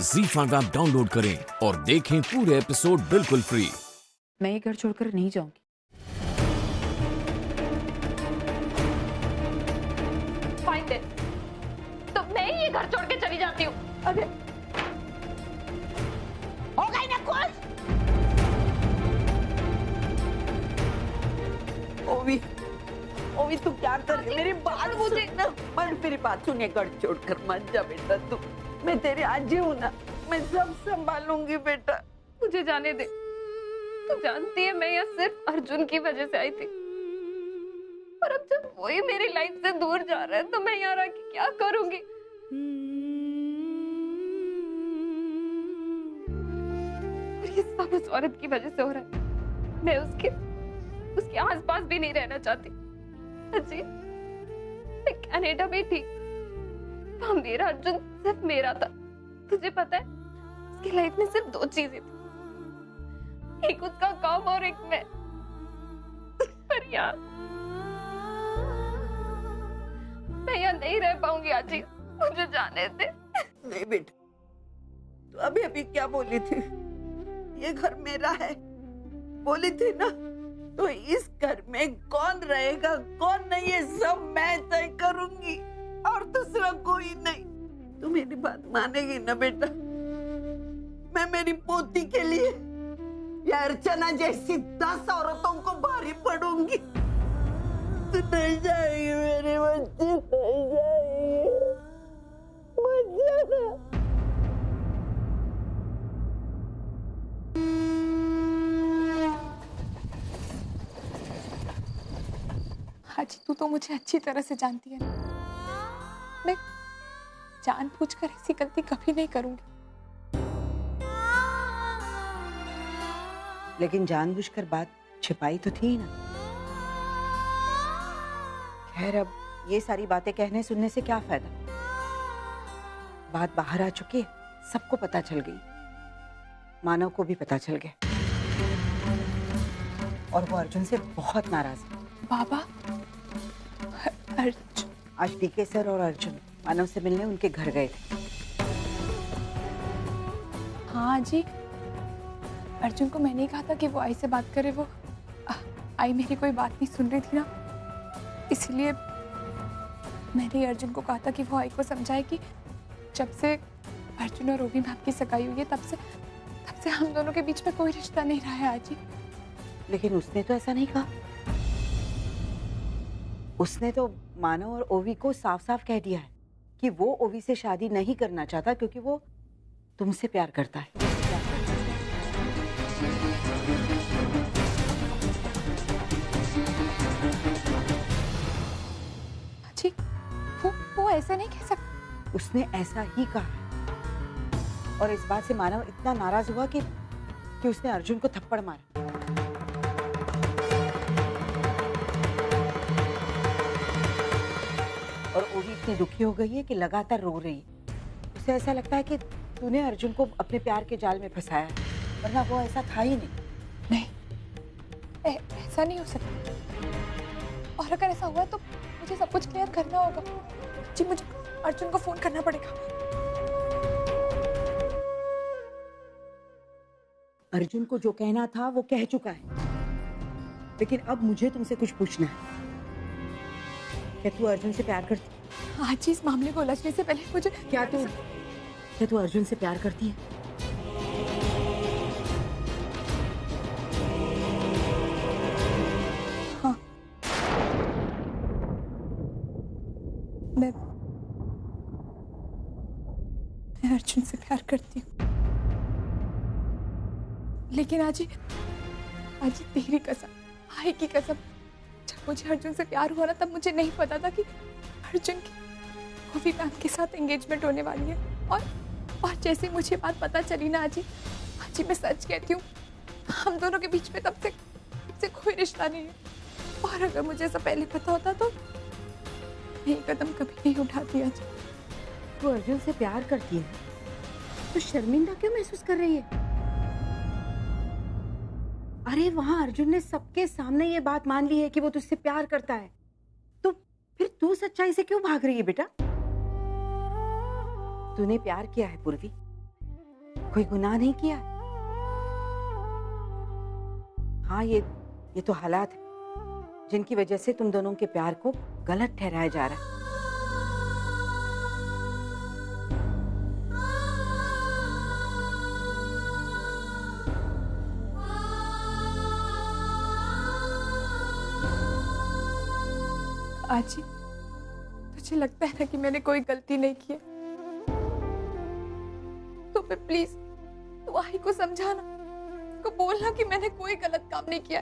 ZEE5 app download करें और देखें पूरे एपिसोड बिल्कुल फ्री। मैं ये घर छोड़कर नहीं जाऊंगी। फाइन देन, तो मैं ही ये घर छोड़ के चली जाती हूँ। अरे हो गई ना खुश? ओवी, ओवी तू क्या कर रही है? मेरी बात मुझे सुन ना। मेरी बात सुन, ये घर छोड़कर मत जा बेटा तू। मैं तेरी आजी हूँ ना, मैं सब संभालूंगी बेटा। मुझे जाने दे। तू जानती है मैं यहाँ सिर्फ अर्जुन की वजह से आई थी, और अब जब वही मेरी लाइफ से दूर जा रहा है तो मैं यहाँ रह के क्या करूंगी? और ये सब उस औरत की वजह से हो रहा है। मैं उसके आसपास भी नहीं रहना चाहती। अजी, मैं कनाडा में थी तो मेरा अर्जुन सिर्फ मेरा था। तुझे पता है, उसकी लाइफ में सिर्फ दो चीजें थी, एक उसका काम और एक मैं। पर यार, मैं यहाँ नहीं रह पाऊंगी आजी, मुझे जाने दे। नहीं बेटा, तू अभी अभी क्या बोली थी? ये घर मेरा है बोली थी ना। तो इस घर में कौन रहेगा कौन नहीं, ये सब मैं तय करूंगी और दूसरा कोई नहीं। तू मेरी बात मानेगी ना बेटा? मैं मेरी पोती के लिए या अर्चना जैसी 10 औरतों को भारी पड़ूंगी। तू नहीं जाएगी मेरी बच्ची, नहीं जाएगी। मत जाना। हाजी, तू तो मुझे अच्छी तरह से जानती है ना। मैं जानबूझकर ऐसी गलती कभी नहीं करूंगी। लेकिन जानबूझकर बात छिपाई तो थी ना। खैर, अब ये सारी बातें कहने सुनने से क्या फायदा? बात बाहर आ चुकी है, सबको पता चल गई, मानव को भी पता चल गया, और वो अर्जुन से बहुत नाराज है। बाबा, अर्जुन? आज डीके सर और अर्जुन मानव से मिलने उनके घर गए थे। हाँ जी, अर्जुन को मैंने ही कहा था कि वो आई से बात करे। वो आई मेरी कोई बात नहीं सुन रही थी ना, इसलिए मैंने अर्जुन को कहा था कि वो आई को समझाए कि जब से अर्जुन और ओवी मैम की सगाई हुई है तब से हम दोनों के बीच में कोई रिश्ता नहीं रहा है आजी। लेकिन उसने तो ऐसा नहीं कहा। उसने तो मानव और ओवी को साफ साफ कह दिया है कि वो ओवी से शादी नहीं करना चाहता क्योंकि वो तुमसे प्यार करता है। जी, वो ऐसे नहीं कह सकता। उसने ऐसा ही कहा है, और इस बात से मानव इतना नाराज हुआ कि उसने अर्जुन को थप्पड़ मारा। और ओवी इतनी दुखी हो गई है कि लगातार रो रही है। उसे ऐसा लगता है कि तूने अर्जुन को अपने प्यार के जाल में फंसाया है, वरना वो ऐसा था ही नहीं। नहीं, ऐसा नहीं हो सकता। और अगर ऐसा हुआ तो मुझे सब कुछ क्लियर करना होगा जी। मुझे अर्जुन को फोन करना पड़ेगा। अर्जुन को जो कहना था वो कह चुका है, लेकिन अब मुझे तुमसे कुछ पूछना है। क्या तू अर्जुन से प्यार करती? आज ही इस मामले को उलझने से पहले मुझे क्या तू अर्जुन से प्यार करती है? हाँ, मैं अर्जुन से प्यार करती हूँ। लेकिन आज तेरी कसम, आई की कसम, जब मुझे अर्जुन से प्यार हुआ ना तब मुझे नहीं पता था कि अर्जुन की ओवी मैम के साथ एंगेजमेंट होने वाली है। और जैसे मुझे बात पता चली ना आजी, मैं सच कहती हूँ, हम दोनों के बीच में तब से कोई रिश्ता नहीं है। और अगर मुझे ऐसा पहले पता होता तो मैं ये कदम कभी नहीं उठाती। आजी, तू अर्जुन से प्यार करती है तो शर्मिंदा क्यों महसूस कर रही है? अरे वहां अर्जुन ने सबके सामने ये बात मान ली है कि वो तुझसे प्यार करता है, तो फिर तू सच्चाई से क्यों भाग रही है बेटा? तूने प्यार किया है पूर्वी, कोई गुनाह नहीं किया। हाँ, ये तो हालात है जिनकी वजह से तुम दोनों के प्यार को गलत ठहराया जा रहा है। आजी, तुझे लगता है ना कि मैंने कोई गलती नहीं की है? तो मैं प्लीज तू आई को समझाना, उसको बोलना कि मैंने कोई गलत काम नहीं किया।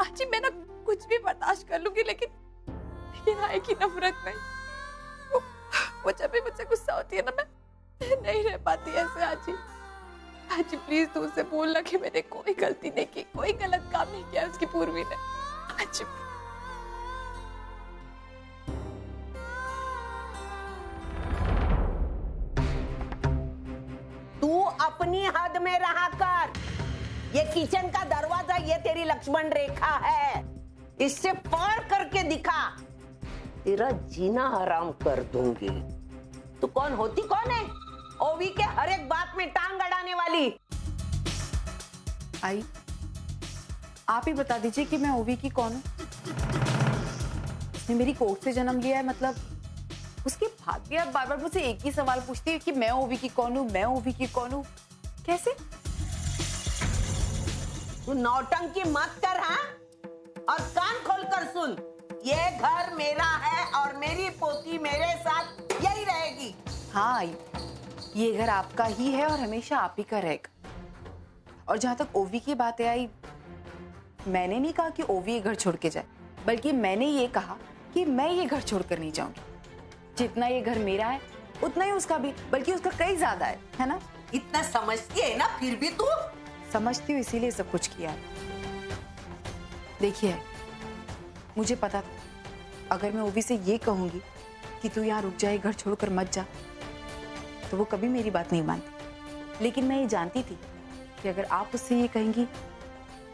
आजी, मैं ना कुछ भी बर्दाश्त कर लूंगी, लेकिन आई की नफरत नहीं। वो जब भी मुझसे गुस्सा होती है ना, मैं नहीं रह पाती ऐसे। आजी प्लीज तू उससे बोलना कि मैंने कोई गलती नहीं की, कोई गलत काम नहीं किया उसकी पूर्वी ने। आजी अपनी हद में रहा कर। ये किचन का दरवाजा, ये तेरी लक्ष्मण रेखा है, इससे पार करके दिखा, तेरा जीना हराम कर दूंगी। तू कौन है? ओवी के हर एक बात में टांग अड़ाने वाली। आई, आप ही बता दीजिए कि मैं ओवी की कौन हूँ? उसने मेरी कोख से जन्म लिया है, मतलब उसकी भाग्य अब बार बार मुझसे एक ही सवाल पूछती है कि मैं ओवी की कौन हूँ, मैं ओवी की कौन हूँ। कैसे? तू नौटंकी मत कर, हाँ? और कान खोल कर सुन, ये घर मेरा है और मेरी पोती मेरे साथ यही रहेगी। हाँ आई, ये घर आपका ही है और हमेशा आप ही का रहेगा। और जहां तक ओवी की बातें आई, मैंने नहीं कहा कि ओवी ये घर छोड़ के जाए, बल्कि मैंने ये कहा कि मैं ये घर छोड़कर नहीं जाऊंगी। जितना ये घर मेरा है उतना ही उसका भी, बल्कि उसका कई ज्यादा है ना? इतना समझती है ना, फिर भी तू समझती हूँ, इसीलिए सब कुछ किया। देखिए, मुझे पता था अगर मैं ओवी से ये कहूंगी कि तू यहाँ रुक जाए, घर छोड़कर मत जा, तो वो कभी मेरी बात नहीं मानती। लेकिन मैं ये जानती थी कि अगर आप उससे ये कहेंगी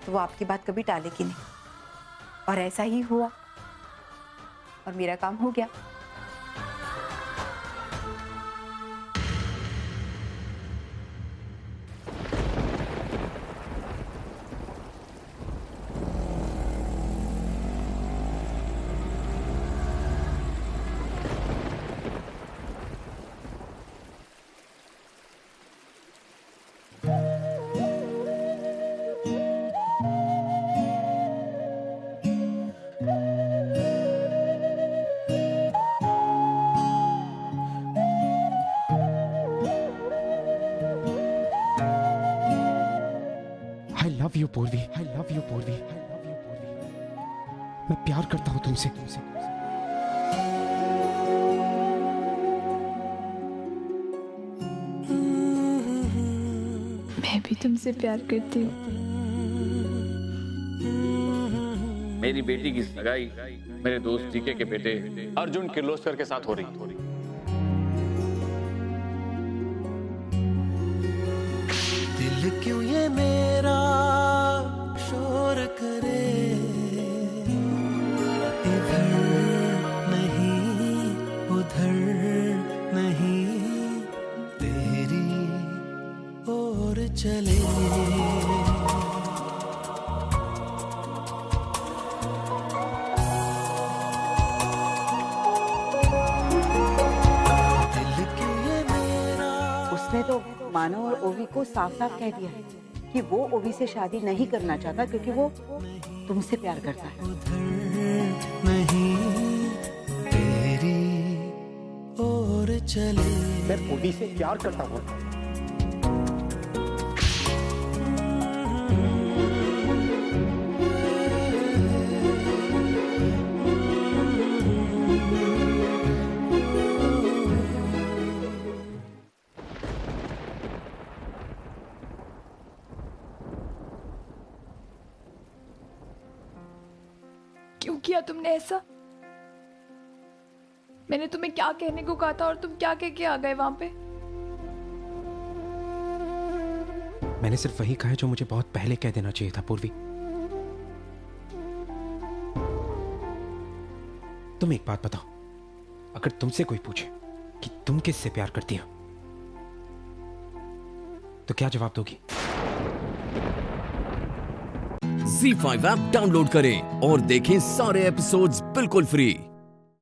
तो वो आपकी बात कभी टालेगी नहीं। और ऐसा ही हुआ और मेरा काम हो गया। लव यू पूर्वी, आई लव यू पूर्वी, मैं प्यार करता हूं तुमसे। मैं भी तुमसे प्यार करती हूँ। मेरी बेटी की सगाई मेरे दोस्त जीके के बेटे अर्जुन किर्लोस्कर के साथ हो रही। दिल क्यों ये मेरा शोर करे, इधर नहीं उधर नहीं, तेरी ओर चले। उसने तो मानव और ओवी को साफ साफ कह दिया है कि वो ओवी से शादी नहीं करना चाहता क्योंकि वो तुमसे प्यार करता है। नहीं तेरी ओर चले। मैं ओवी से प्यार करता हूँ। क्यों किया तुमने ऐसा? मैंने तुम्हें क्या कहने को कहा था और तुम क्या कह के आ गए वहां पे? मैंने सिर्फ वही कहा जो मुझे बहुत पहले कह देना चाहिए था पूर्वी। तुम एक बात बताओ, अगर तुमसे कोई पूछे कि तुम किससे प्यार करती हो तो क्या जवाब दोगी? ZEE5 ऐप डाउनलोड करें और देखें सारे एपिसोड्स बिल्कुल फ्री।